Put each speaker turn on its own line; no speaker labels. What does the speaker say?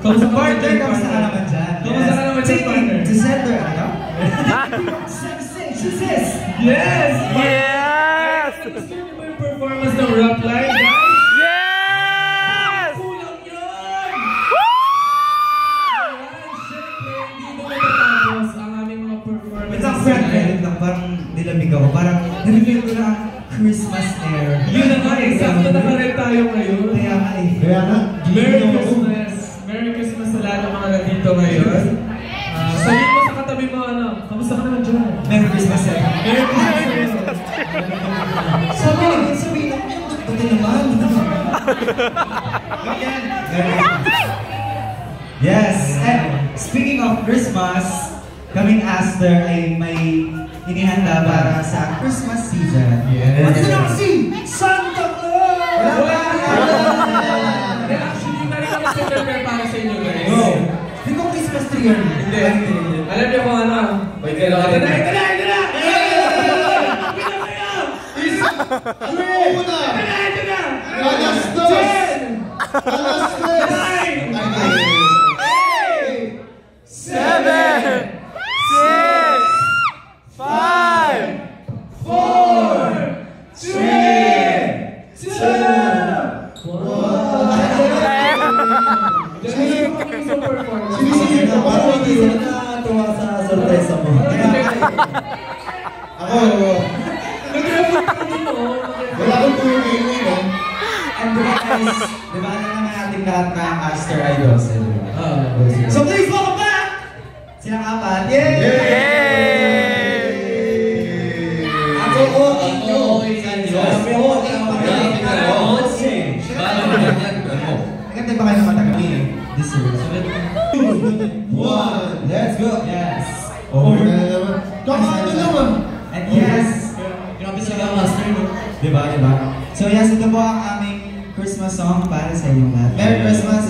Kamusta ka
partner, kamusta ka naman dyan?
Kamusta ka naman dyan, partner?
To center, ano? She says,
yes!
Yes!
Gusto niyo ba yung performance ng Rap Line, guys?
Yes!
Kulang yun! Ayan, syempre, hindi mo matatapos ang aming mga performance.
It's a friend, lang, parang nilamig ako. Parang nilagay ko na ang Christmas air.
Yun na nga, exacto na ka rin tayo ngayon.
Kaya nga eh.
Kaya nga.
Merry Christmas! Merry Christmas sa lahat ng mga nandito ngayon. Sabihin mo sa katabi mo, ano, kamusta ka naman dyan?
Merry Christmas air.
Merry Christmas!
Sabihin lang, pati naman. Yes, and speaking of Christmas, kaming Aster ay may inihanda para sa Christmas season.
Yes.
What is it si Santa Claus?
Actually, na rin kami prepare para sa inyo, guys.
No. Hindi ko Christmas tree yun.
Hindi. Alam niyo kung ano? Ito na!
Ano mo na? Alas dos! Alas tres!
7, 6, 5,
4, 3, 2, 1. Sinisingin ko, parang hindi sila natuwa sa sorpresa mo. Ako, wala akong tuwing eh.
And diba guys, diba alam naman natin lahat na Aster Idols. So please welcome back! Silang apat. Yay! Ako o inyo. Sabi ko, Nagkantay ba kayo ng matagal? This year.
1, let's go!
Yes.
Over na naman. Kakano naman?
And yes.
Grabe sila master, no?
Diba? So yes, ito po ang aming Christmas song para sa inyong lahat. Merry Christmas